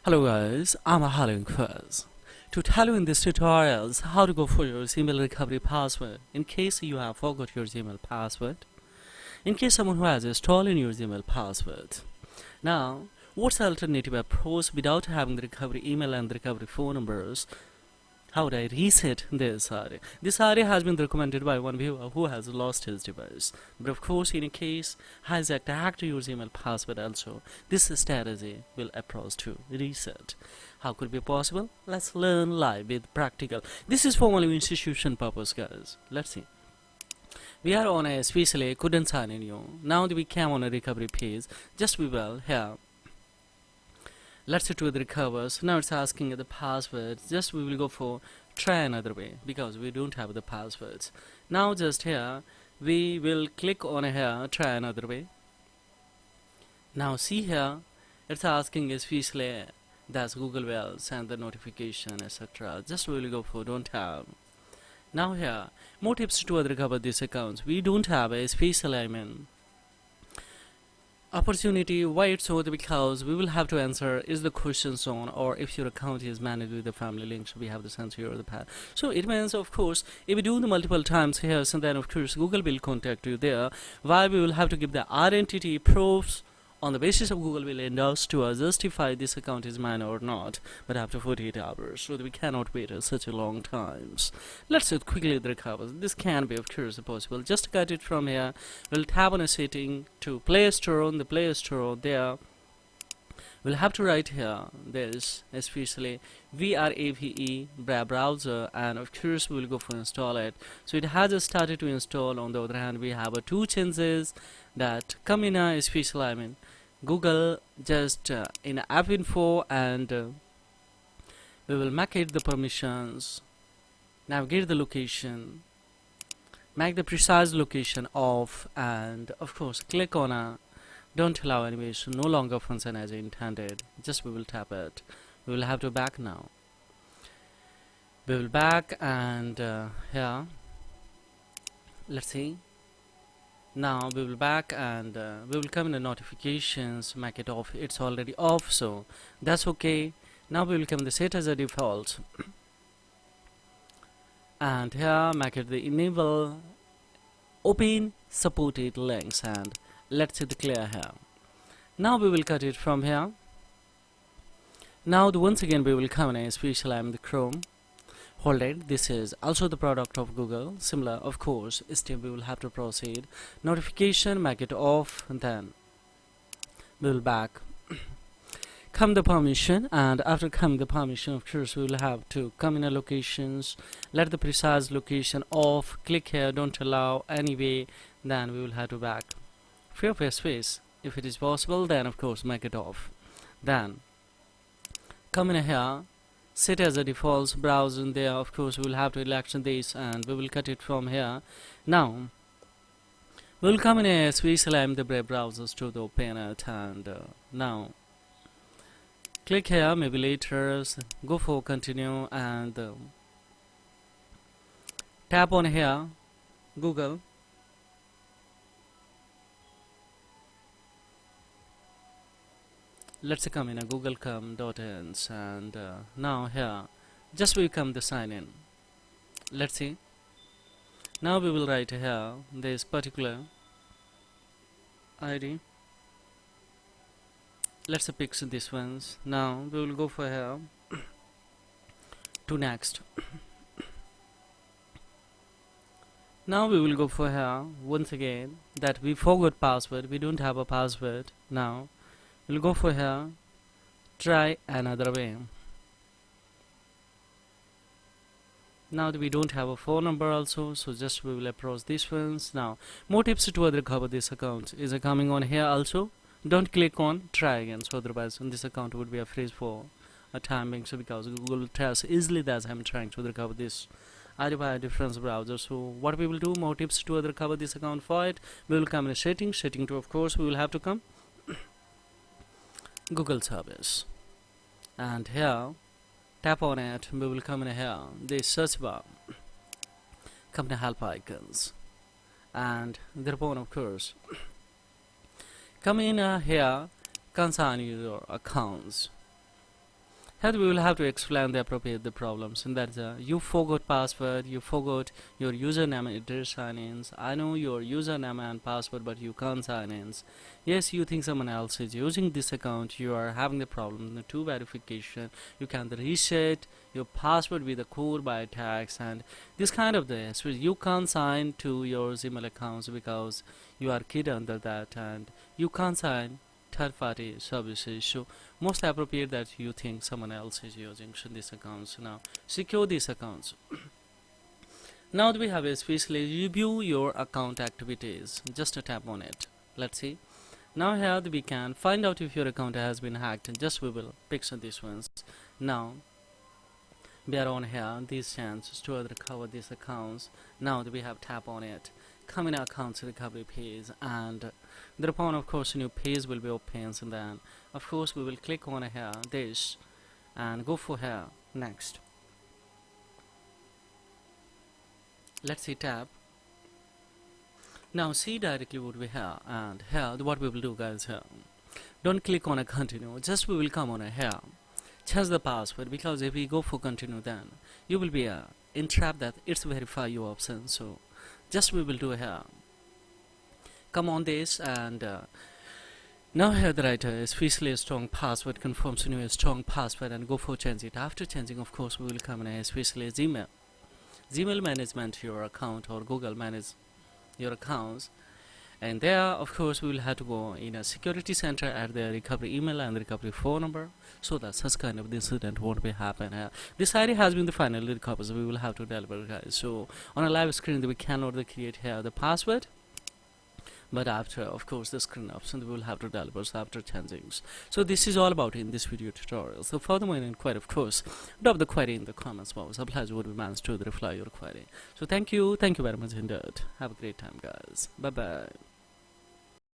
Hello guys, I'm Alan Quiz. To tell you in this tutorial is how to go for your email recovery password in case you have forgot your Gmail password, in case someone who has stolen your Gmail password. Now, what's the alternative approach without having the recovery email and the recovery phone numbers? How would I reset this area? This area has been recommended by one viewer who has lost his device. But of course, in a case has hacked your email password also, this strategy will approach to reset. How could it be possible? Let's learn live with practical. This is for only institution purpose, guys. Let's see. We are on a especially couldn't sign in you. Now that we came on a recovery page, just we will here. Let's see to the recovers. Now it's asking the passwords. Just we will go for try another way because we don't have the passwords. Now just here we will click on here try another way. Now see here it's asking especially that's Google will send the notification etc. Just we will go for don't have. Now here more tips to recover these accounts. We don't have a special opportunity. Why it's so? Because we will have to answer is the question zone or if your account is managed with the family link, so we have to censor the path. So it means of course if we do the multiple times here, so then of course Google will contact you there. Why we will have to give the identity proofs on the basis of Google will endorse to us justify this account is mine or not, but after 48 hours, so that we cannot wait such a long times. Let's do quickly the recover. This can be of course possible. Just cut it from here. We'll tap on a setting to Play Store. On the Play Store there we'll have to write here this especially VRAVE browser, and of course we will go for install it. So it has started to install. On the other hand, we have two changes that come in a special Google just in app info, and we will make it the permissions, navigate the location, make the precise location off, and of course click on a don't allow animation, no longer function as intended. Just we will tap it. We will have to back now. We will back, and here let's see. Now we will back, and we will come in the notifications, make it off. It's already off, so that's okay. Now we will come in the set as a default, and here make it the enable open supported links, and let's hit the clear here. Now we will cut it from here. Now once again we will come in a special the Chrome. Hold it. This is also the product of Google. Similar, of course. Still we will have to proceed. Notification, make it off, and then we will back. Come the permission, and after coming the permission, of course we will have to come in a locations, let the precise location off, click here, don't allow anyway, then we will have to back. Free of space, if it is possible, then of course make it off. Then come in here, set as a default browser in there. Of course we will have to elect this, and we will cut it from here. Now we will come in a special the brave browsers to the open it, and now click here, maybe later go for continue, and tap on here Google. Let's come in a google.com.ins, and now here just we come the sign in. Let's see. Now we will write here this particular ID. Let's pick this ones. Now we will go for here to next. Now we will go for here once again that we forgot password, we don't have a password. Now we'll go for here try another way. Now that we don't have a phone number also, so just we will approach these ones. Now more tips to recover this account is coming on here also. Don't click on try again, so otherwise this account would be a freeze for a timing. So because Google will test easily that I'm trying to recover this ID by a different browser. So what we will do, more tips to recover this account. For it we will come in a setting to of course we will have to come Google service, and here tap on it. We will come in here the search bar, come to help icons, and thereupon of course come in here consign your accounts. Here we will have to explain the appropriate the problems, and that's you forgot password, you forgot your username and address sign-ins. I know your username and password, but you can't sign ins. Yes, you think someone else is using this account. You are having the problem. The two verification. You can reset your password with a code by attacks and this kind of the. So you can't sign to your Gmail accounts because you are kid under that, and you can't sign third-party services. So most appropriate that you think someone else is using these accounts. Now secure these accounts. Now that we have especially review your account activities, just a tap on it. Let's see. Now here we can find out if your account has been hacked. Just we will pick some these ones. Now we are on here these chances to recover these accounts. Now that we have tap on it, come in accounts recovery page, and thereupon of course a new page will be opened, and then of course we will click on here this and go for here next. Let's see tab. Now see directly what we have, and here what we will do guys, here don't click on a continue, just we will come on a here change the password, because if we go for continue then you will be entrapped that it's verify your option. So just we will do here come on this, and now here the writer especially a strong password confirms new a strong password and go for change it. After changing of course we will come in especially Gmail management your account, or Google manage your accounts, and there of course we will have to go in a security center at the recovery email and recovery phone number, so that such kind of incident won't be happen. This ID has been the finally recovered, so we will have to deliver guys. So on a live screen we cannot create here the password, but after of course the screen option we will have to deliver after changings. So this is all about in this video tutorial. So for the more inquiry of course drop the query in the comments box. Oblige would be managed to reply your query. So thank you very much indeed. Have a great time guys. Bye bye.